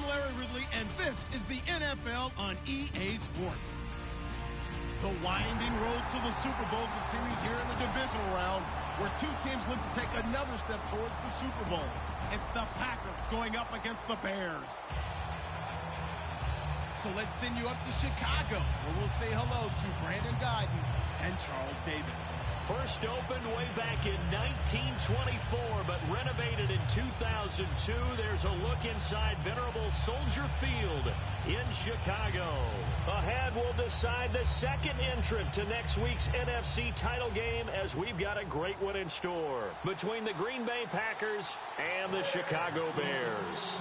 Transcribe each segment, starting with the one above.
Larry Ridley, and this is the NFL on EA Sports. The winding road to the Super Bowl continues here in the divisional round, where two teams look to take another step towards the Super Bowl. It's the Packers going up against the Bears. So let's send you up to Chicago, where we'll say hello to Brandon Gaudin and Charles Davis. First opened way back in 1924, but renovated in 2002. There's a look inside venerable Soldier Field in Chicago. Ahead, we'll decide the second entrant to next week's NFC title game, as we've got a great one in store between the Green Bay Packers and the Chicago Bears.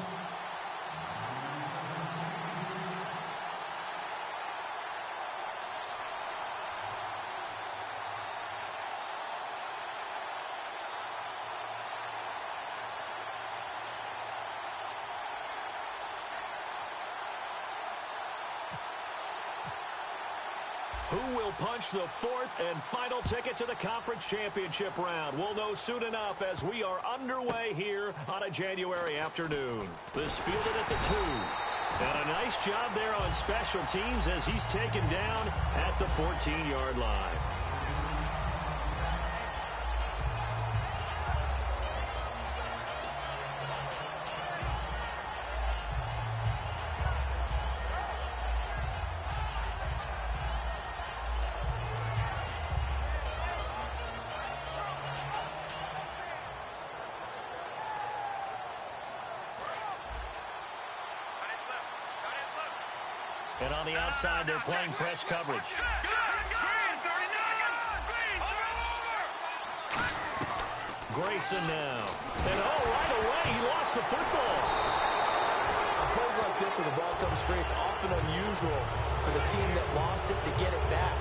Who will punch the fourth and final ticket to the conference championship round? We'll know soon enough as we are underway here on a January afternoon. This fielded at the 2. And a nice job there on special teams as he's taken down at the 14-yard line. And on the outside, they're playing press coverage. Grayson now. And right away, he lost the football. On plays like this, when the ball comes free, it's often unusual for the team that lost it to get it back.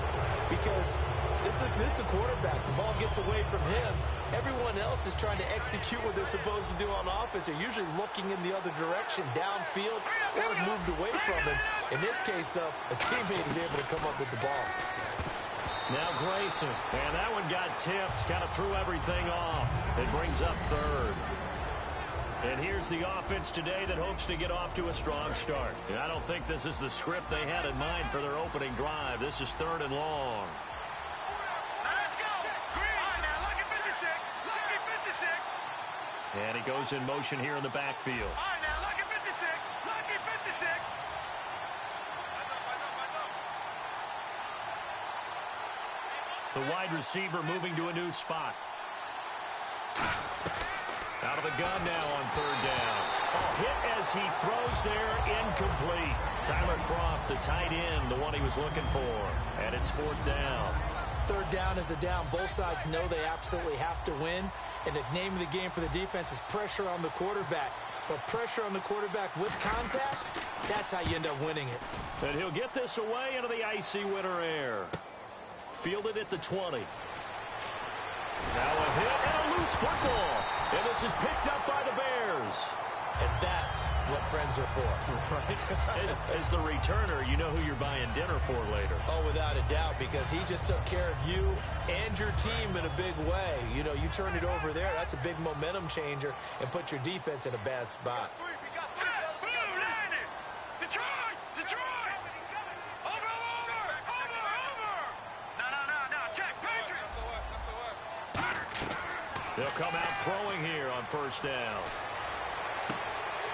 Because this is the quarterback. The ball gets away from him. Everyone else is trying to execute what they're supposed to do on offense. They're usually looking in the other direction, downfield, or moved away from him. In this case, though, a teammate is able to come up with the ball. Now Grayson, and that one got tipped, kind of threw everything off. It brings up third. And here's the offense today that hopes to get off to a strong start. And I don't think this is the script they had in mind for their opening drive. This is 3rd and long. And he goes in motion here in the backfield. All right, now, lucky 56. Lucky 56. The wide receiver moving to a new spot. Out of the gun now on 3rd down. Hit as he throws there, incomplete. Tyler Kroft, the tight end, the one he was looking for. And it's 4th down. 3rd down is the down. Both sides know they absolutely have to win. And the name of the game for the defense is pressure on the quarterback. But pressure on the quarterback with contact, that's how you end up winning it. And he'll get this away into the icy winter air. Fielded at the 20. Now a hit and a loose football. And this is picked up by the Bears. And that's what friends are for. Right. As the returner, you know who you're buying dinner for later. Oh, without a doubt, because he just took care of you and your team in a big way. You know, you turn it over there, that's a big momentum changer, and put your defense in a bad spot. They'll come out throwing here on 1st down.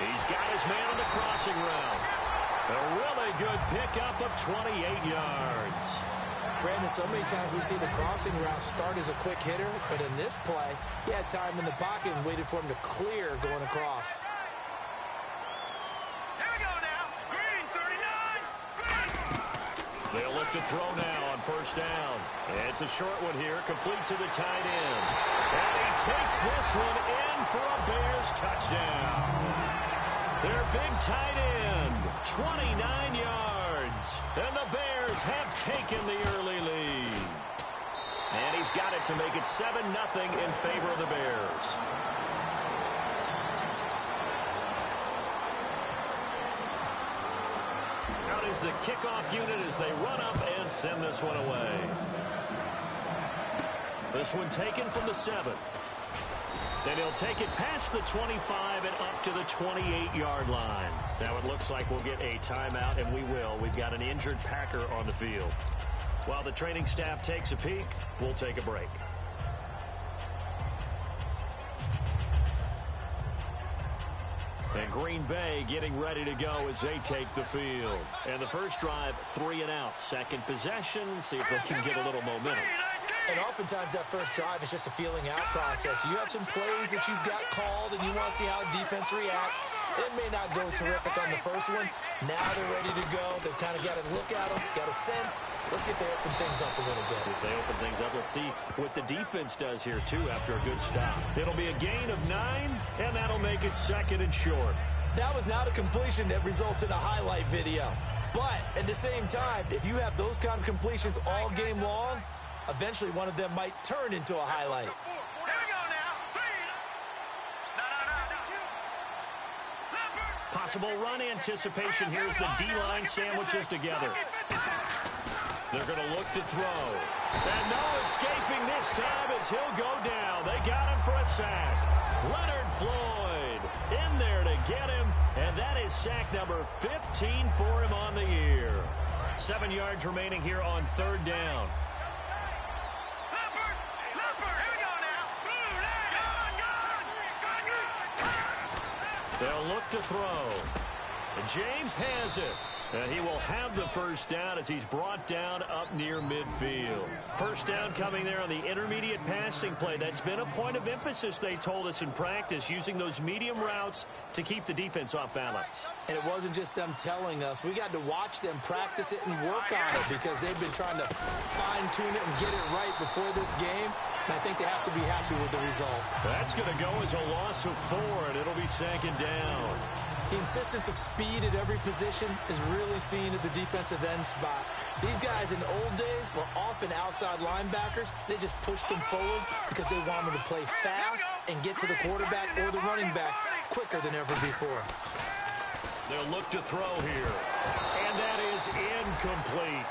He's got his man on the crossing route. A really good pickup of 28 yards. Brandon, so many times we see the crossing route start as a quick hitter, but in this play, he had time in the pocket and waited for him to clear going across. Here we go now. Green, 39. Green. They'll look to throw now on 1st down. It's a short one here, complete to the tight end. And he takes this one in for a Bears touchdown. Their big tight end, 29 yards. And the Bears have taken the early lead. And he's got it to make it 7-0 in favor of the Bears. Out is the kickoff unit as they run up and send this one away. This one taken from the 7. And he'll take it past the 25 and up to the 28-yard line. Now it looks like we'll get a timeout, and we will. We've got an injured Packer on the field. While the training staff takes a peek, we'll take a break. And Green Bay getting ready to go as they take the field. And the first drive, 3 and out. Second possession, see if they can get a little momentum. And oftentimes that first drive is just a feeling out process. You have some plays that you've got called and you want to see how defense reacts. It may not go terrific on the first one. Now they're ready to go. They've kind of got to look at them, got a sense. Let's see if they open things up a little bit. See if they open things up. Let's see what the defense does here, too, after a good stop. It'll be a gain of 9, and that'll make it second and short. That was not a completion that results in a highlight video. But at the same time, if you have those kind of completions all game long, eventually one of them might turn into a highlight. Here we go now. Possible run anticipation. Here's the D-line sandwiches together. They're going to look to throw. And no escaping this time as he'll go down. They got him for a sack. Leonard Floyd in there to get him. And that is sack number 15 for him on the year. 7 yards remaining here on third down. They'll look to throw. And James has it. And he will have the first down as he's brought down up near midfield. First down coming there on the intermediate passing play. That's been a point of emphasis, they told us in practice, using those medium routes to keep the defense off balance. And it wasn't just them telling us. We got to watch them practice it and work on it because they've been trying to fine-tune it and get it right before this game. And I think they have to be happy with the result. That's going to go as a loss of 4, and it'll be second down. The insistence of speed at every position is really seen at the defensive end spot. These guys in the old days were often outside linebackers. They just pushed them forward because they wanted to play fast and get to the quarterback or the running backs quicker than ever before. They'll look to throw here. And that is incomplete.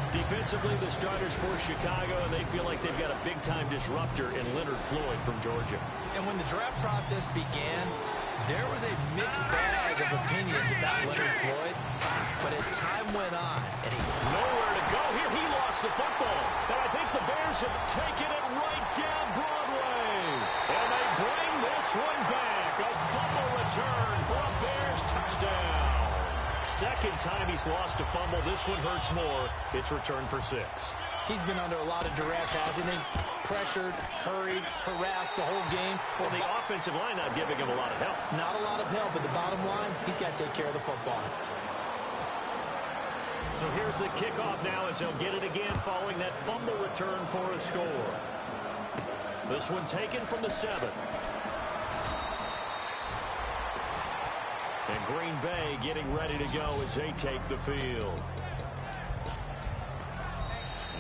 Defensively, the starters for Chicago, and they feel like they've got a big-time disruptor in Leonard Floyd from Georgia. And when the draft process began, there was a mixed bag of opinions about Leonard Floyd. But as time went on, and he nowhere to go here, he lost the football. And I think the Bears have taken it right down Broadway. And they bring this one back. A fumble return for a Bears touchdown. Second time he's lost a fumble. This one hurts more. It's returned for 6. He's been under a lot of duress, hasn't he? Pressured, hurried, harassed the whole game. Well, the offensive line not giving him a lot of help. Not a lot of help, but the bottom line, he's got to take care of the football. So here's the kickoff now as they'll get it again following that fumble return for a score. This one taken from the 7. And Green Bay getting ready to go as they take the field.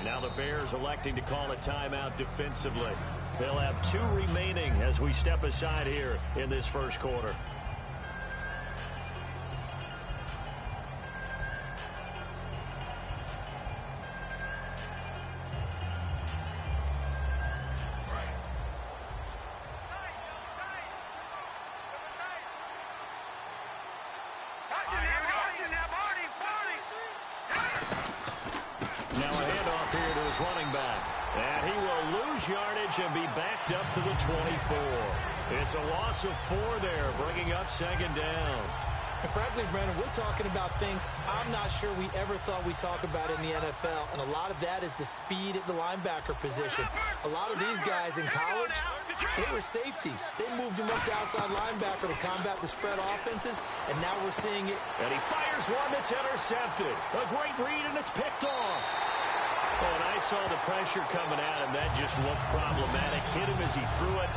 Now the Bears electing to call a timeout defensively. They'll have 2 remaining as we step aside here in this first quarter. And be backed up to the 24. It's a loss of 4 there, bringing up second down. And frankly, Brandon, we're talking about things I'm not sure we ever thought we'd talk about in the NFL, and a lot of that is the speed at the linebacker position. A lot of these guys in college, they were safeties. They moved them up to outside linebacker to combat the spread offenses, and now we're seeing it. And he fires one that's intercepted. A great read, and it's picked off. Oh, and I saw the pressure coming at him. That just looked problematic. Hit him as he threw it,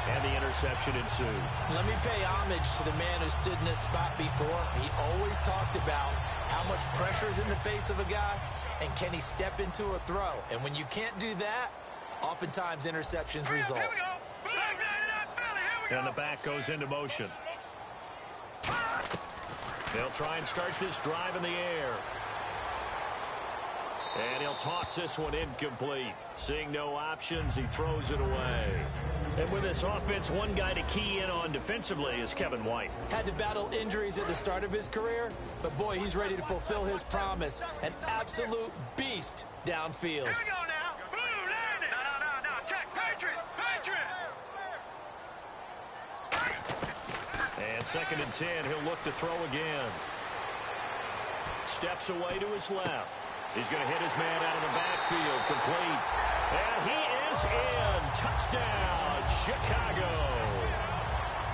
and the interception ensued. Let me pay homage to the man who stood in this spot before. He always talked about how much pressure is in the face of a guy, and can he step into a throw. And when you can't do that, oftentimes interceptions result. And the back goes into motion. They'll try and start this drive in the air. And he'll toss this one incomplete. Seeing no options, he throws it away. And with this offense, one guy to key in on defensively is Kevin White. Had to battle injuries at the start of his career, but boy, he's ready to fulfill his promise. An absolute beast downfield. Here we go now. Blue, land it. No. Check. Patriot. And 2nd and 10, he'll look to throw again. Steps away to his left. He's going to hit his man out of the backfield, complete. And he is in. Touchdown, Chicago.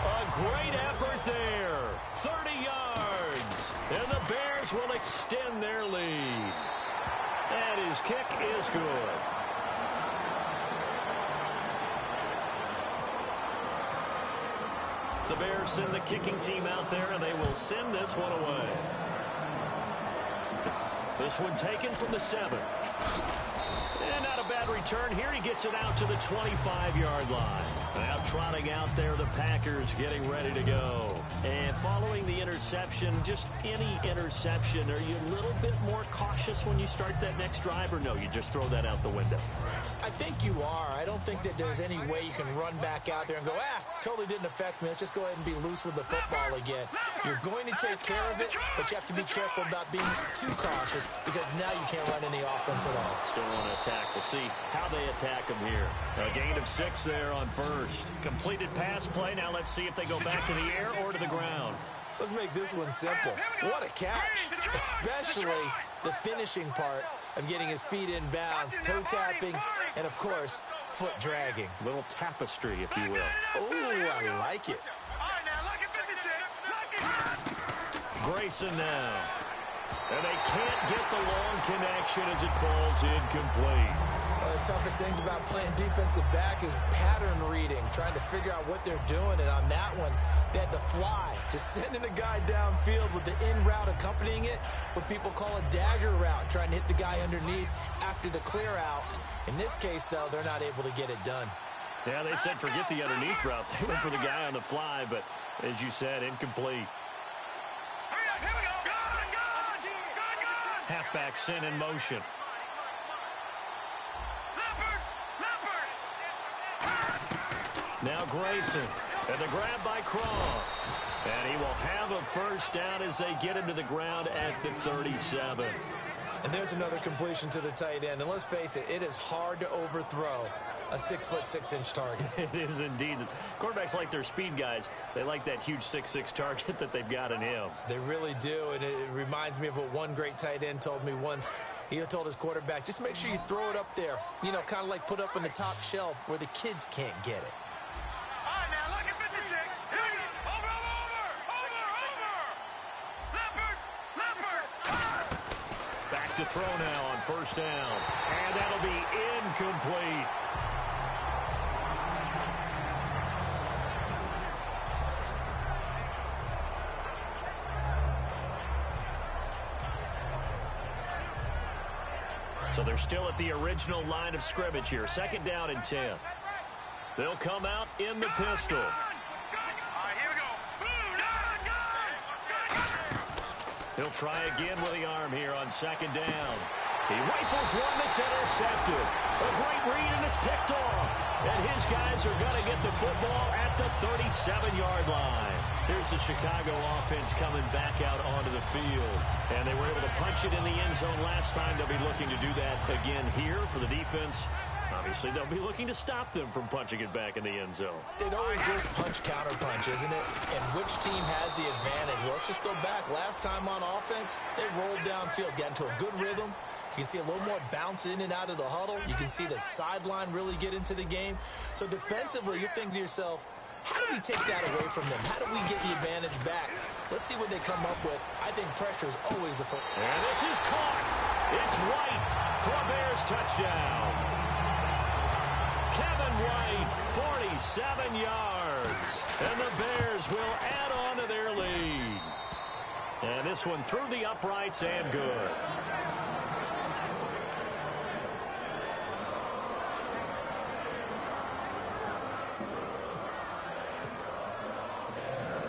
A great effort there. 30 yards. And the Bears will extend their lead. And his kick is good. The Bears send the kicking team out there, and they will send this one away. This one taken from the 7. And not a bad return here. He gets it out to the 25-yard line. Now trotting out there, the Packers getting ready to go. And following the interception, just any interception, are you a little bit more cautious when you start that next drive, or no, you just throw that out the window? I think you are. I don't think that there's any way you can run back out there and go, totally didn't affect me. Let's just go ahead and be loose with the football again. You're going to take care of it, but you have to be careful about being too cautious because now you can't run any offense at all. Still want to attack. We'll see how they attack him here. A gain of 6 there on first. Completed pass play. Now let's see if they go back to the air or to the ground. Let's make this one simple. What a catch, especially the finishing part of getting his feet in bounds, toe tapping, and of course, foot dragging. Little tapestry, if you will. Oh, I like it. All right, now, look at 56. Grayson now. And they can't get the long connection as it falls incomplete. One of the toughest things about playing defensive back is pattern reading, trying to figure out what they're doing. And on that one, they had to fly, just sending a guy downfield with the in route accompanying it, what people call a dagger route, trying to hit the guy underneath after the clear out. In this case, though, they're not able to get it done. Yeah, they said forget the underneath route. They went for the guy on the fly, but as you said, incomplete. Here we go. Halfback sent in motion. Now Grayson, and the grab by Croft. And he will have a first down as they get him to the ground at the 37. And there's another completion to the tight end. And let's face it, it is hard to overthrow a 6'6" target. It is indeed. Quarterbacks like their speed guys. They like that huge 6'6" target that they've got in him. They really do, and it reminds me of what one great tight end told me once. He told his quarterback, just make sure you throw it up there. You know, kind of like put up on the top shelf where the kids can't get it. All right, now, look at 56. Here we go. Over. Leopard. Back to throw now on first down. And that'll be incomplete. So they're still at the original line of scrimmage here. 2nd down and 10. They'll come out in the pistol. All right, here we go. He'll try again with the arm here on 2nd down. He rifles one that's intercepted. A great read, and it's picked off. And his guys are going to get the football at the 37-yard line. Here's the Chicago offense coming back out onto the field. And they were able to punch it in the end zone last time. They'll be looking to do that again here for the defense. Obviously, they'll be looking to stop them from punching it back in the end zone. It always is punch-counter-punch, isn't it? And which team has the advantage? Well, let's just go back. Last time on offense, they rolled downfield, got into a good rhythm. You can see a little more bounce in and out of the huddle. You can see the sideline really get into the game. So defensively, you're thinking to yourself, how do we take that away from them? How do we get the advantage back? Let's see what they come up with. I think pressure is always the first. And this is caught. It's White for a Bears touchdown. Kevin White, 47 yards. And the Bears will add on to their lead. And this one through the uprights and good.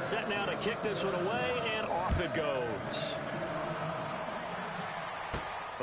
Set now to kick this one away, and off it goes.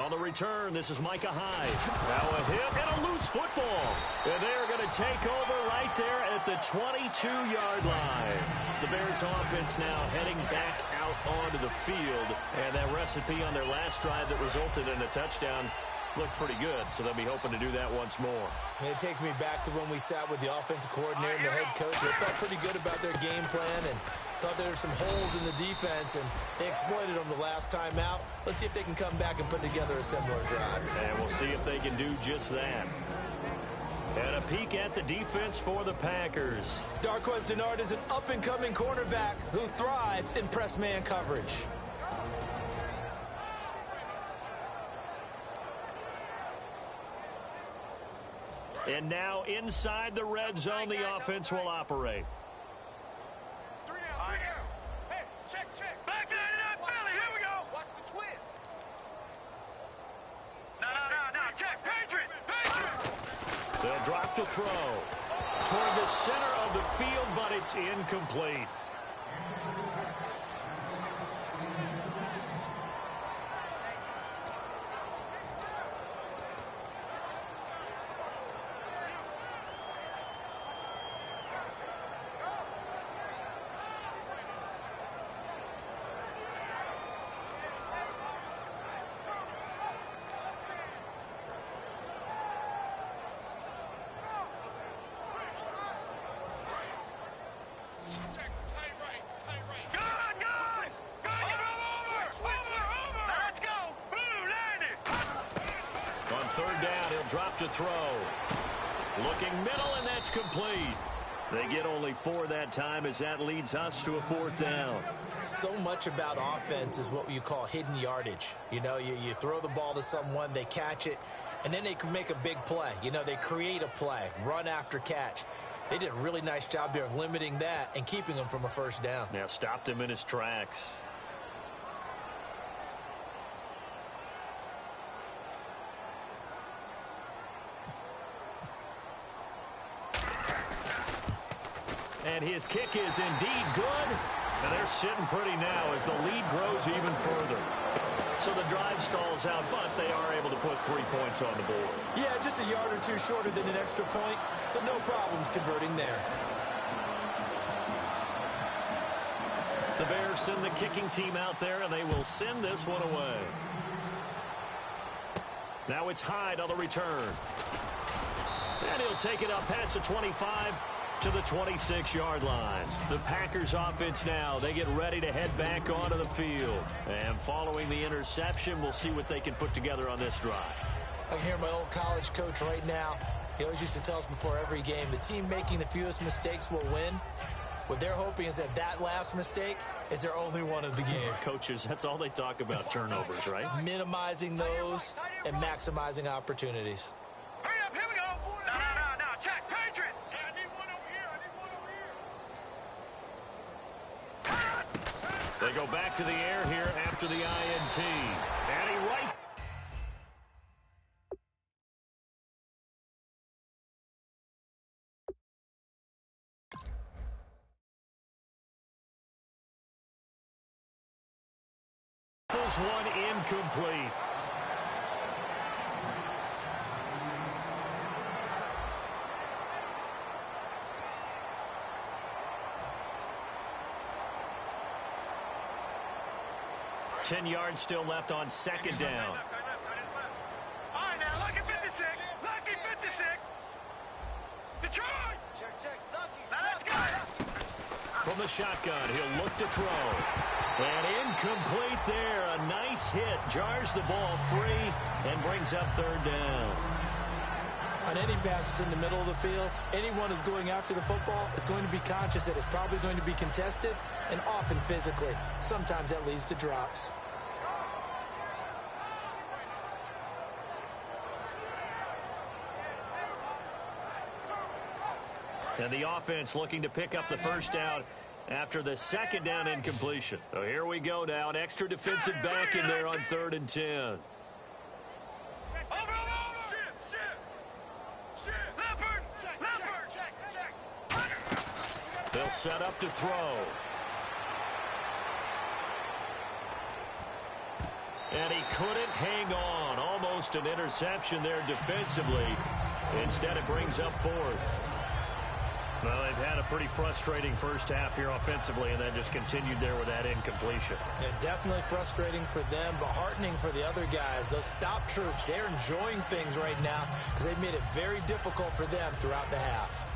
On the return, this is Micah Hyde. Now a hit and a loose football. And they're going to take over right there at the 22-yard line. The Bears offense now heading back out onto the field. And that recipe on their last drive that resulted in a touchdown looked pretty good, so they'll be hoping to do that once more. And it takes me back to when we sat with the offensive coordinator and the head coach. They felt pretty good about their game plan and thought there were some holes in the defense, and they exploited them the last time out. Let's see if they can come back and put together a similar drive. And we'll see if they can do just that. And a peek at the defense for the Packers. Darqueze Dennard is an up-and-coming cornerback who thrives in press man coverage. And now inside the red zone, the offense will operate. Hey, check. Back 99 Philly, here we go. Watch the twist. No, check. Patriot. They'll drop to throw toward the center of the field, but it's incomplete. Third down, he'll drop to throw. Looking middle, and that's complete. They get only 4 that time as that leads us to a 4th down. So much about offense is what you call hidden yardage. You know, you throw the ball to someone, they catch it, and then they can make a big play. You know, they create a play, run after catch. They did a really nice job there of limiting that and keeping him from a first down. Now stopped him in his tracks. And his kick is indeed good. And they're sitting pretty now as the lead grows even further. So the drive stalls out, but they are able to put 3 points on the board. Yeah, just a yard or two shorter than an extra point. So no problems converting there. The Bears send the kicking team out there, and they will send this one away. Now it's Hyde on the return. And he'll take it up past the 25 to the 26-yard line. The Packers offense now, they get ready to head back onto the field. And following the interception, we'll see what they can put together on this drive. I can hear my old college coach right now. He always used to tell us before every game, the team making the fewest mistakes will win. What they're hoping is that last mistake is their only one of the game. Coaches, that's all they talk about, turnovers, right? Minimizing those and maximizing opportunities. Hurry up, here we go. No, check. Patriot. Hey, I need one over here. They go back to the air here after the INT. And he right. This one incomplete. Ten yards still left on second down. All right, now, lucky 56. Lucky 56. Detroit. Check. Lucky. Now, let's go. From the shotgun, he'll look to throw. And incomplete there. A nice hit. Jars the ball free and brings up third down. On any passes in the middle of the field, anyone who's going after the football is going to be conscious that it's probably going to be contested and often physically. Sometimes that leads to drops. And the offense looking to pick up the first down after the second down incompletion. So here we go now. An extra defensive back in there on 3rd and 10. Over. Ship. Leopard. Check. They'll set up to throw. And he couldn't hang on. Almost an interception there defensively. Instead, it brings up fourth. Well, they've had a pretty frustrating first half here offensively and then just continued there with that incompletion. Yeah, definitely frustrating for them, but heartening for the other guys. Those stop troops, they're enjoying things right now because they've made it very difficult for them throughout the half.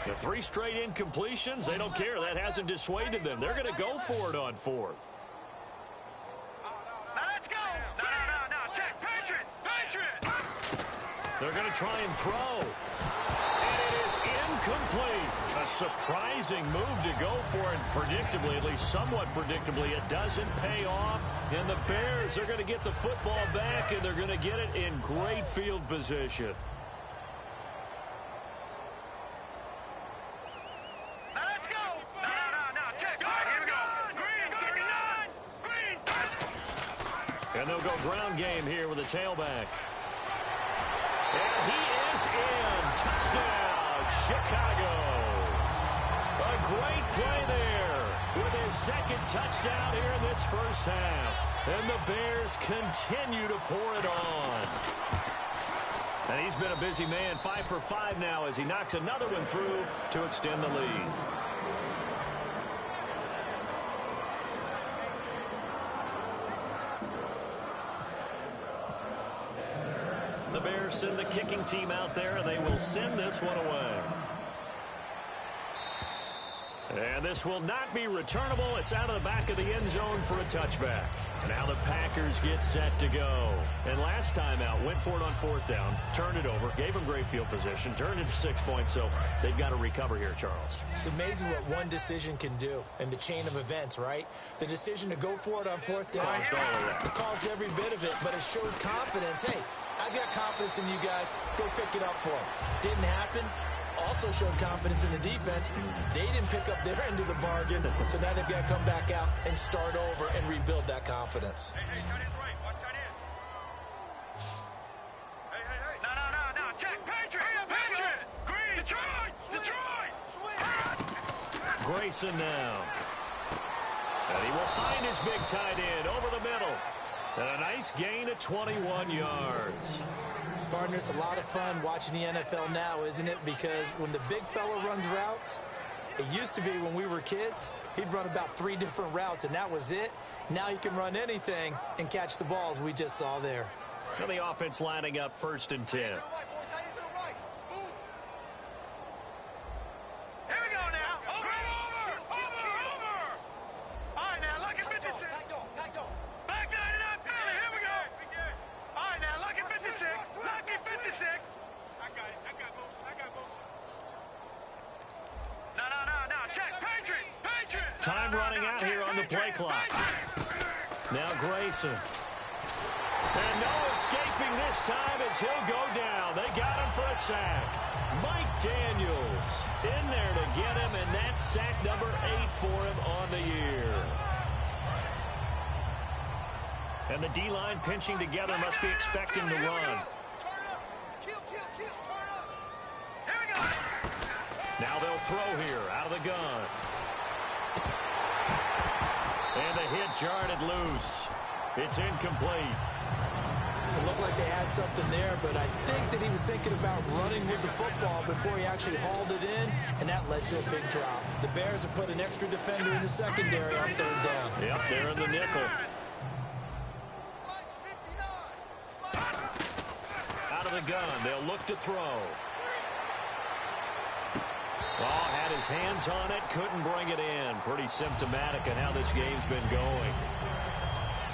The 3 straight incompletions, they don't care. That hasn't dissuaded them. They're going to go for it on fourth. Now let's go. No. Check. Patriots. They're going to try and throw. And it is incomplete. A surprising move to go for it. Predictably, at least somewhat predictably, it doesn't pay off. And the Bears are going to get the football back, and they're going to get it in great field position. And they'll go ground game here with a tailback. And he is in. Touchdown, Chicago. A great play there with his second touchdown here in this first half. And the Bears continue to pour it on. And he's been a busy man, 5 for 5 now as he knocks another one through to extend the lead. The Bears send the kicking team out there, and they will send this one away. And this will not be returnable. It's out of the back of the end zone for a touchback. Now the Packers get set to go. And last time out, went for it on fourth down, turned it over, gave them great field position, turned it to 6 points, so they've got to recover here, Charles. It's amazing what one decision can do in the chain of events, right? The decision to go for it on fourth down caused every bit of it, but it showed confidence. Hey, I've got confidence in you guys. Go pick it up for them. Didn't happen. Also showed confidence in the defense. They didn't pick up their end of the bargain, so now they've got to come back out and start over and rebuild that confidence. Hey, tight end's right. Watch tight end. Hey. No. Check. Patriot. Green. Detroit. Grayson now. And he will find his big tight end over the middle. And a nice gain of 21 yards. Partner, it's a lot of fun watching the NFL now, isn't it? Because when the big fella runs routes, it used to be when we were kids, he'd run about 3 different routes, and that was it. Now he can run anything and catch the balls we just saw there. And the offense lining up 1st and 10. Here we go now. Over. All right, now, look at 56. Back 99, Philly. Here we go. All right, now, look at 56. Lucky 56. I got motion. No. Check. Patriot. Time running out here on the play clock. Now Grayson. And no escaping this time as he'll go down. They got him for a sack. Mike Daniels in there to get him, and that's sack number 8 for him on the year. And the D-line pinching together must be expecting to run. Now they'll throw here out of the gun. And the hit jarred it loose. It's incomplete. It looked like they had something there, but I think that he was thinking about running with the football before he actually hauled it in, and that led to a big drop. The Bears have put an extra defender in the secondary on 3rd down. Yep, they're in the nickel. Out of the gun, they'll look to throw. Oh, had his hands on it, couldn't bring it in. Pretty symptomatic of how this game's been going.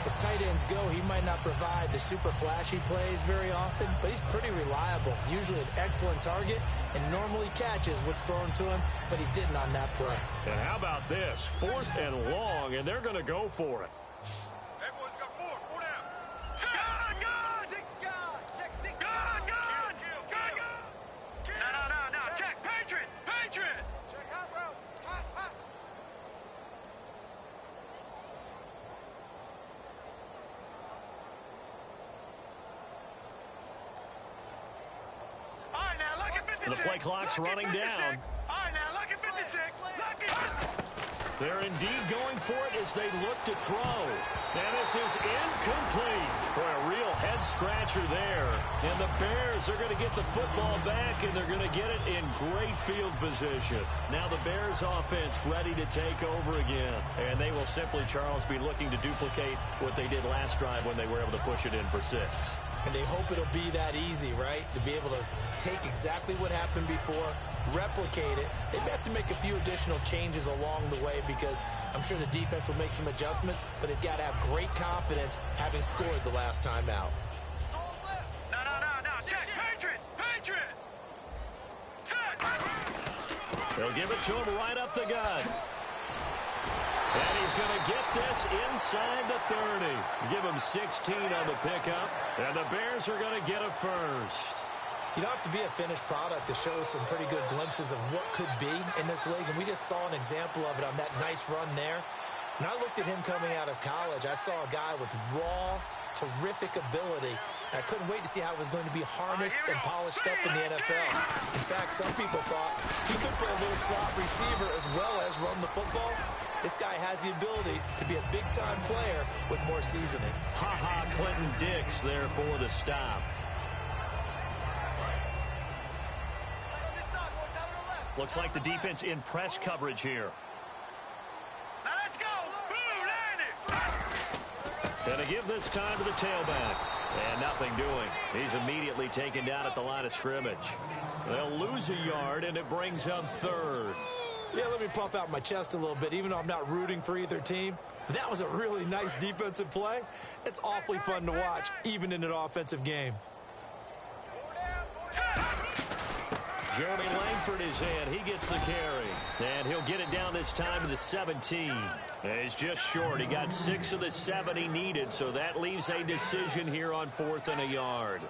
As tight ends go, he might not provide the super flashy plays very often, but he's pretty reliable. Usually an excellent target and normally catches what's thrown to him, but he didn't on that play. And how about this? 4th and long, and they're going to go for it. Everyone's got 4 down. Gun! Check. No. Check. Patriot. Check. Hot route. Hot. All right, now look at 56. The play clock's running down. All right, now look at 56. They're indeed going for it as they look to throw. And this is incomplete. Boy, a real head-scratcher there. And the Bears are going to get the football back, and they're going to get it in great field position. Now the Bears offense ready to take over again. And they will simply, Charles, be looking to duplicate what they did last drive when they were able to push it in for 6. And they hope it'll be that easy, right? To be able to take exactly what happened before, replicate it. They may have to make a few additional changes along the way because I'm sure the defense will make some adjustments, but they've got to have great confidence having scored the last time out. No. Check. Patriot. They'll give it to him right up the gut. And he's going to get this inside the 30. Give him 16 on the pickup. And the Bears are going to get a first. You don't have to be a finished product to show some pretty good glimpses of what could be in this league. And we just saw an example of it on that nice run there. When I looked at him coming out of college, I saw a guy with raw, terrific ability. I couldn't wait to see how it was going to be harnessed and polished up in the NFL. In fact, some people thought he could play a little slot receiver as well as run the football. This guy has the ability to be a big-time player with more seasoning. Clinton Dix there for the stop. Looks like the defense in press coverage here. Now let's go. Boo, land it. And to give this time to the tailback. And nothing doing. He's immediately taken down at the line of scrimmage. They'll lose a yard, and it brings up 3rd. Yeah, let me puff out my chest a little bit, even though I'm not rooting for either team. That was a really nice defensive play. It's awfully fun to watch, even in an offensive game. Jeremy Langford is in. He gets the carry. And he'll get it down this time to the 17. And he's just short. He got 6 of the 7 he needed, so that leaves a decision here on 4th and a yard.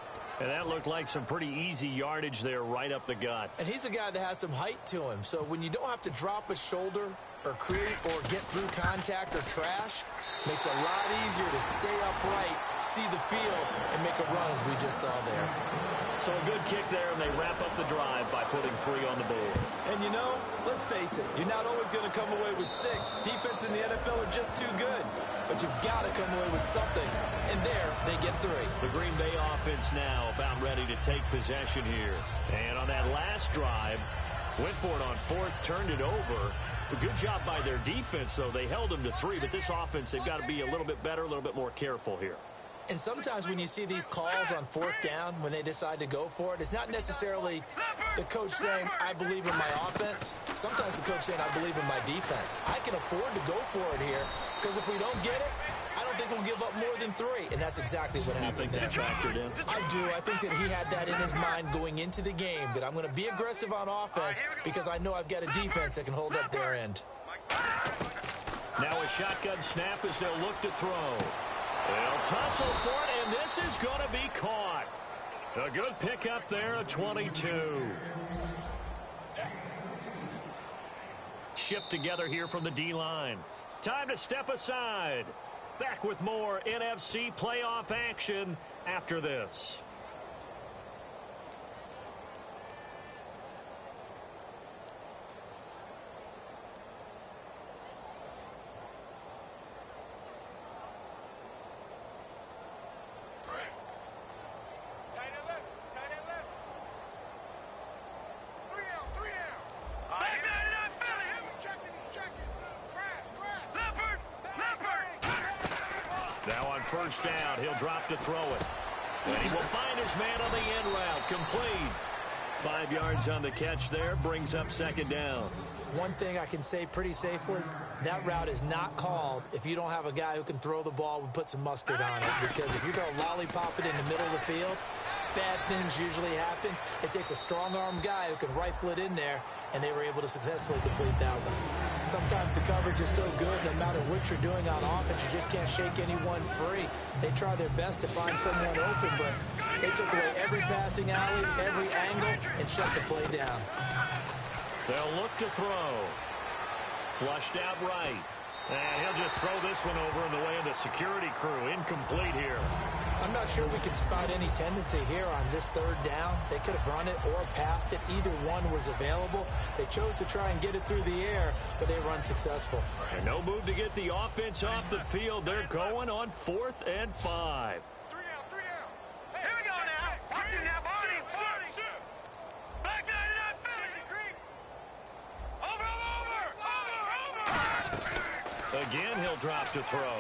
And that looked like some pretty easy yardage there right up the gut. And he's a guy that has some height to him. So when you don't have to drop a shoulder or create or get through contact or trash, makes it a lot easier to stay upright, see the field, and make a run as we just saw there. So a good kick there, and they wrap up the drive by putting 3 on the board. And you know, let's face it, you're not always going to come away with 6. Defense in the NFL are just too good. But you've got to come away with something. And there, they get 3. The Green Bay offense now about ready to take possession here. And on that last drive, went for it on 4th, turned it over. A good job by their defense, though. They held them to 3, but this offense, they've got to be a little bit better, a little bit more careful here. And sometimes when you see these calls on 4th down, when they decide to go for it, it's not necessarily the coach saying, I believe in my offense. Sometimes the coach saying, I believe in my defense. I can afford to go for it here, because if we don't get it, I don't think we'll give up more than 3. And that's exactly what happened there. You think that factored in? I do. I think that he had that in his mind going into the game, that I'm going to be aggressive on offense because I know I've got a defense that can hold up their end. Now a shotgun snap as they'll look to throw. They'll tussle for it, and this is going to be caught. A good pickup there at 22. Shift together here from the D-line. Time to step aside. Back with more NFC playoff action after this. First down, he'll drop to throw it. And he will find his man on the end route. Complete. 5 yards on the catch there, brings up 2nd down. One thing I can say pretty safely, that route is not called if you don't have a guy who can throw the ball and put some mustard on it. Because if you're going to lollipop it in the middle of the field, bad things usually happen. It takes a strong-armed guy who can rifle it in there, and they were able to successfully complete that one. Sometimes the coverage is so good, no matter what you're doing on offense, you just can't shake anyone free. They try their best to find someone open, but they took away every passing alley, every angle, and shut the play down. They'll look to throw. Flushed out right. And he'll just throw this one over in the way of the security crew. Incomplete here. I I'm not sure we can spot any tendency here on this third down. They could have run it or passed it. Either one was available. They chose to try and get it through the air, but they were unsuccessful. And no move to get the offense off the field. They're going on 4th and 5. Three down. Hey, here we go now. Watch it now, Barney. Black 99 Philly. Over. Again, he'll drop to throw.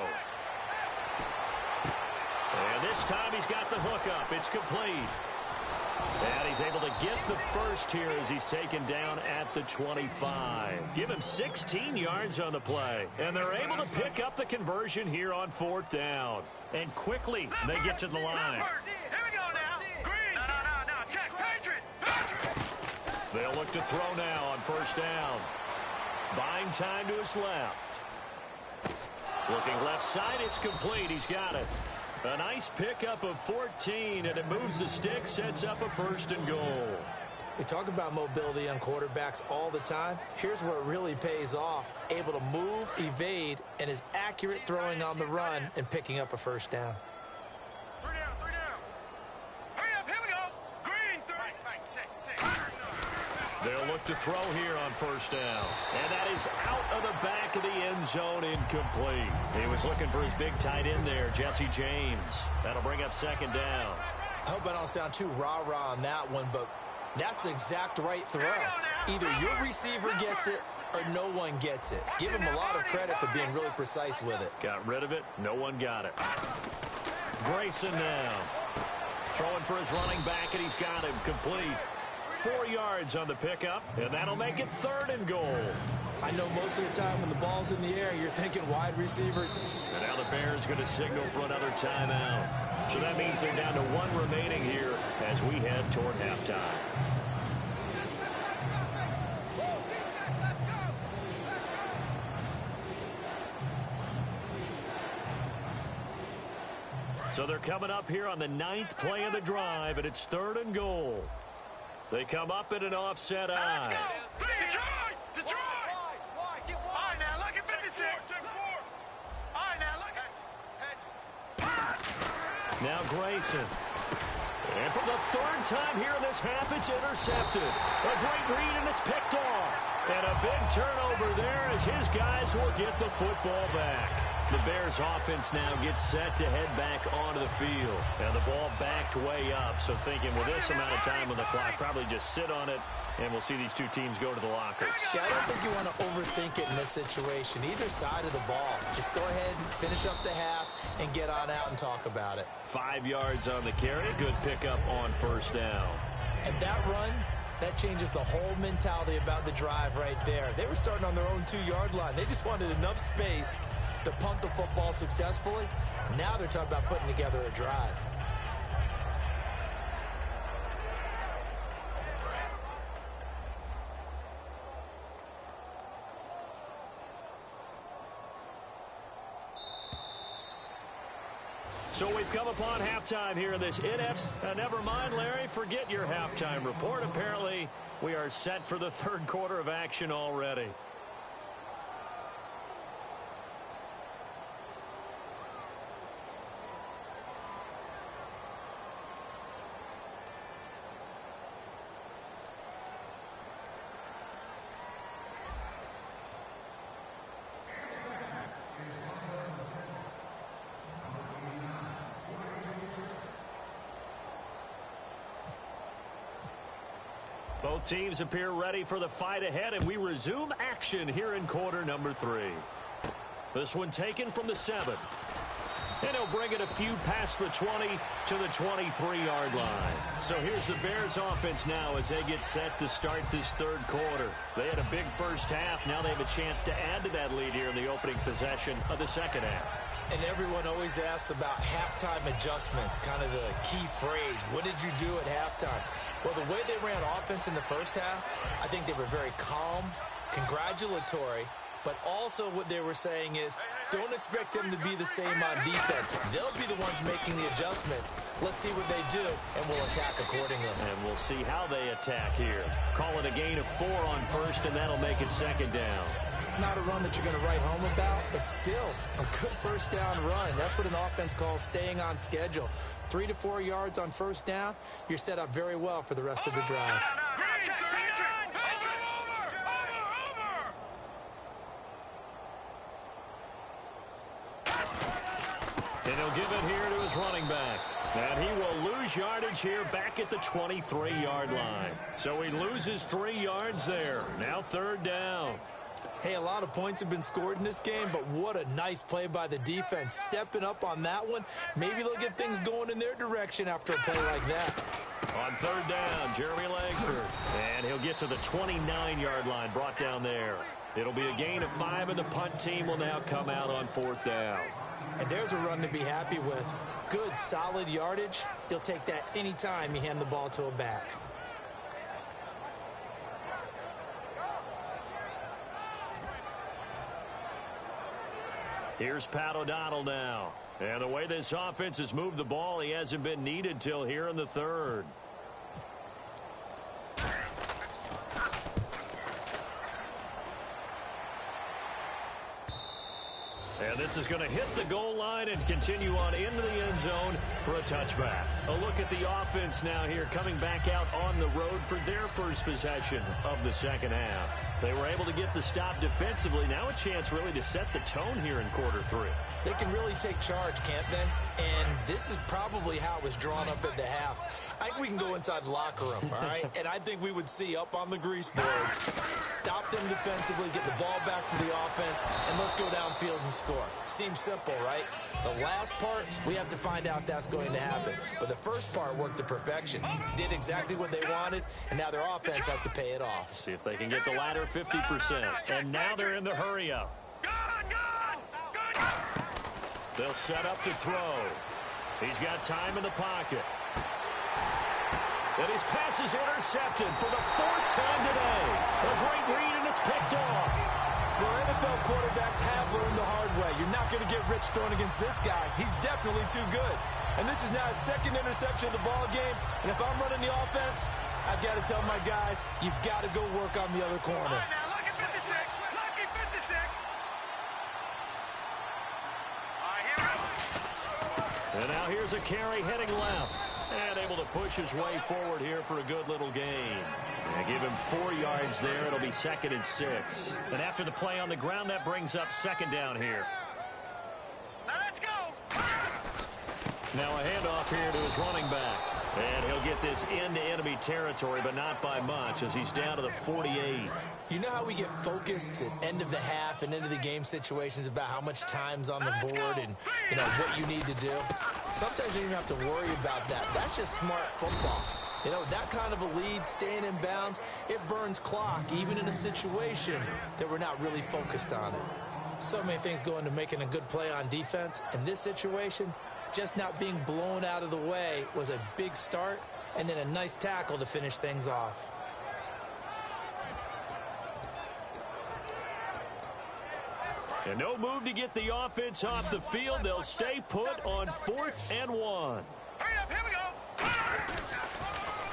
And this time he's got the hook up. It's complete. And he's able to get the first here as he's taken down at the 25. Give him 16 yards on the play. And they're able to pick up the conversion here on 4th down. And quickly, they get to the line. Here we go now. Green. No. Check. Patriot. They'll look to throw now on 1st down. Buying time to his left. Looking left side, it's complete. He's got it. A nice pickup of 14, and it moves the stick, sets up a 1st and goal. We talk about mobility on quarterbacks all the time. Here's where it really pays off. Able to move, evade, and is accurate throwing on the run and picking up a 1st down. Three down. Hurry up, here we go. Green, 3. They'll look to throw here on 1st down. And that is out of the back of the end zone, incomplete. He was looking for his big tight end there, Jesse James. That'll bring up 2nd down. I hope I don't sound too rah-rah on that one, but that's the exact right throw. Either your receiver gets it or no one gets it. Give him a lot of credit for being really precise with it. Got rid of it. No one got it. Grayson now. Throwing for his running back, and he's got him complete. 4 yards on the pickup, and that'll make it 3rd and goal. I know most of the time when the ball's in the air, you're thinking wide receiver. And now the Bears going to signal for another timeout. So that means they're down to 1 remaining here as we head toward halftime. So they're coming up here on the 9th play of the drive, and it's 3rd and goal. They come up in an offset eye. Let's go. Detroit. All right, now, look at 56. All right, now, look at Now Grayson. And for the 3rd time here in this half, it's intercepted. A great read, and it's picked off. And a big turnover there as his guys will get the football back. The Bears offense now gets set to head back onto the field. And the ball backed way up. So thinking with this amount of time on the clock, probably just sit on it, and we'll see these two teams go to the lockers. Yeah, I don't think you want to overthink it in this situation. Either side of the ball. Just go ahead and finish up the half and get on out and talk about it. 5 yards on the carry. Good pickup on 1st down. And that run, that changes the whole mentality about the drive right there. They were starting on their own 2-yard line. They just wanted enough space to punt the football successfully. Now they're talking about putting together a drive. So we've come upon halftime here in this NFC. Never mind, Larry, forget your halftime report. Apparently, we are set for the 3rd quarter of action already. Both teams appear ready for the fight ahead, and we resume action here in quarter number 3. This one taken from the 7. And he'll bring it a few past the 20 to the 23-yard line. So here's the Bears offense now as they get set to start this 3rd quarter. They had a big first half. Now they have a chance to add to that lead here in the opening possession of the 2nd half. And everyone always asks about halftime adjustments, kind of the key phrase. What did you do at halftime? Well, the way they ran offense in the first half, I think they were very calm, congratulatory, but also what they were saying is don't expect them to be the same on defense. They'll be the ones making the adjustments. Let's see what they do, and we'll attack accordingly. And we'll see how they attack here. Call it a gain of 4 on 1st, and that'll make it 2nd down. not a run that you're going to write home about, but still a good first down run. That's what an offense calls staying on schedule. 3 to 4 yards on first down, you're set up very well for the rest of the drive. And he'll give it here to his running back. And he will lose yardage here back at the 23-yard line. So he loses 3 yards there. Now third down. Hey, a lot of points have been scored in this game, but what a nice play by the defense. Stepping up on that one. Maybe they'll get things going in their direction after a play like that. On third down, Jeremy Langford. And he'll get to the 29-yard line, brought down there. It'll be a gain of 5, and the punt team will now come out on fourth down. And there's a run to be happy with. Good, solid yardage. You'll take that anytime you hand the ball to a back. Here's Pat O'Donnell now. And the way this offense has moved the ball, he hasn't been needed till here in the third. And this is going to hit the goal line and continue on into the end zone for a touchback. A look at the offense now here, coming back out on the road for their first possession of the second half. They were able to get the stop defensively. Now a chance really to set the tone here in quarter 3. They can really take charge, can't they? And this is probably how it was drawn up at the half. I think we can go inside the locker room, all right? And I think we would see up on the grease boards, stop them defensively, get the ball back for the offense, and let's go downfield and score. Seems simple, right? The last part, we have to find out that's going to happen. But the first part worked to perfection. Did exactly what they wanted, and now their offense has to pay it off. See if they can get the latter 50%. And now they're in the hurry-up. They'll set up to throw. He's got time in the pocket. And his pass is intercepted for the 4th time today. A great read, and it's picked off. Well, NFL quarterbacks have learned the hard way. You're not going to get rich throwing against this guy. He's definitely too good. And this is now his 2nd interception of the ball game. And if I'm running the offense, I've got to tell my guys, you've got to go work on the other corner. All right, now look at 56. Lucky 56. All right, here we go. And now here's a carry heading left. And able to push his way forward here for a good little gain. And give him 4 yards there. It'll be 2nd and 6. And after the play on the ground, that brings up 2nd down here. Now let's go. Now a handoff here to his running back. And he'll get this into enemy territory, but not by much, as he's down to the 48. You know how we get focused at end of the half and into the game situations about how much time's on the board and, you know, what you need to do? Sometimes you don't even have to worry about that. That's just smart football. You know, that kind of a lead, staying in bounds, it burns clock, even in a situation that we're not really focused on it. So many things go into making a good play on defense. In this situation, just not being blown out of the way was a big start, and then a nice tackle to finish things off. And no move to get the offense off the field. They'll stay put on 4th and 1. Hurry up, here we go.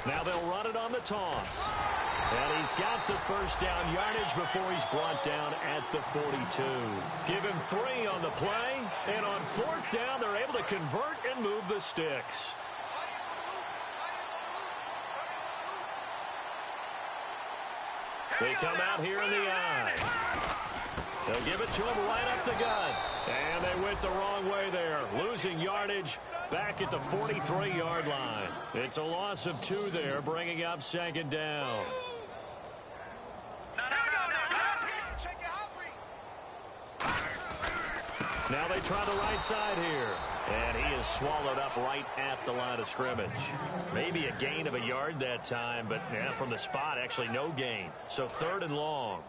Now they'll run it on the toss. And he's got the first down yardage before he's brought down at the 42. Give him 3 on the play. And on 4th down, they're able to convert and move the sticks. They come out here in the eye. They'll give it to him right up the gut. And they went the wrong way there. Losing yardage back at the 43-yard line. It's a loss of 2 there, bringing up 2nd down. Now they try the right side here. And he is swallowed up right at the line of scrimmage. Maybe a gain of a yard that time, but yeah, from the spot, actually no gain. So 3rd and long.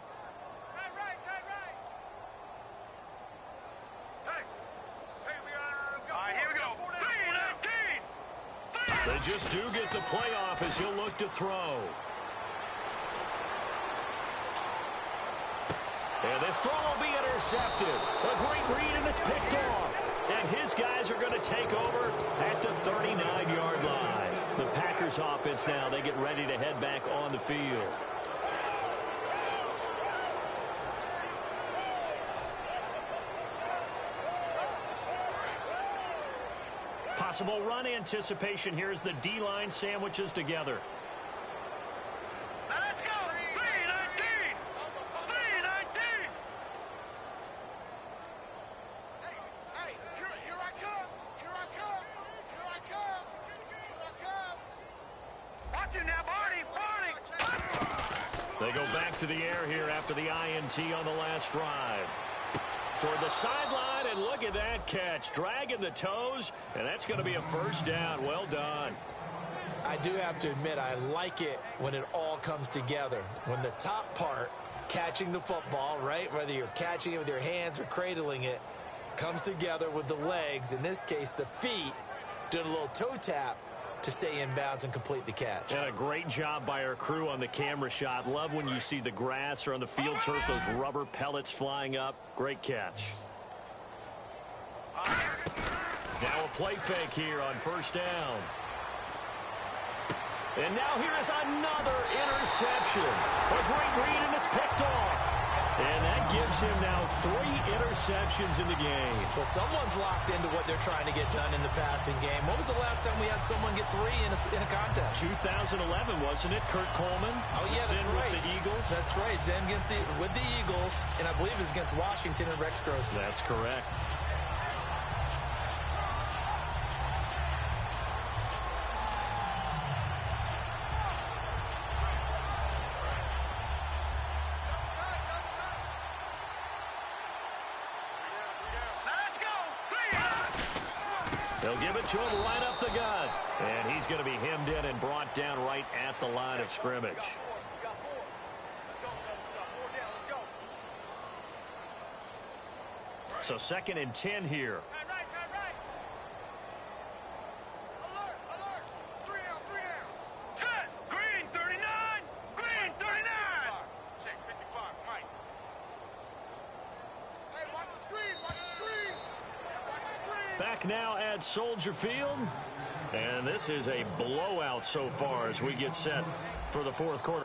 They just do get the playoff as he'll look to throw. And this throw will be intercepted. A great read, and it's picked off. And his guys are going to take over at the 39-yard line. The Packers offense now, they get ready to head back on the field. Possible run anticipation here as the D-line sandwiches together. Now let's go. 3-19. 3-19. Hey, here I come. Here I come. Here I come. Here I come. Watch it now, Barney. They go back to the air here after the INT on the last drive. Toward the sideline, and look at that catch. Dragging the toes, and that's going to be a first down. Well done. I do have to admit, I like it when it all comes together. When the top part, catching the football, right, whether you're catching it with your hands or cradling it, comes together with the legs, in this case the feet, doing a little toe tap to stay in bounds and complete the catch. And a great job by our crew on the camera shot. Love when you see the grass or on the field turf, those rubber pellets flying up. Great catch. Now a play fake here on first down. And now here is another interception. A great read, and it's picked off. And that gives him now 3 interceptions in the game. Well, someone's locked into what they're trying to get done in the passing game. When was the last time we had someone get 3 in a contest? 2011, wasn't it? Kurt Coleman. Oh, yeah, that's then right. With the Eagles. That's right. Then with the Eagles, and I believe it was against Washington and Rex Grossman. That's correct. They'll give it to him right up the gut. And he's going to be hemmed in and brought down right at the line of scrimmage. So 2nd and 10 here. Alert. 3 down. Set. Green 39. Green 39. Check 55. Mike. Hey, watch the screen. Watch the screen. Back now at Soldier Field. And this is a blowout so far as we get set for the 4th quarter.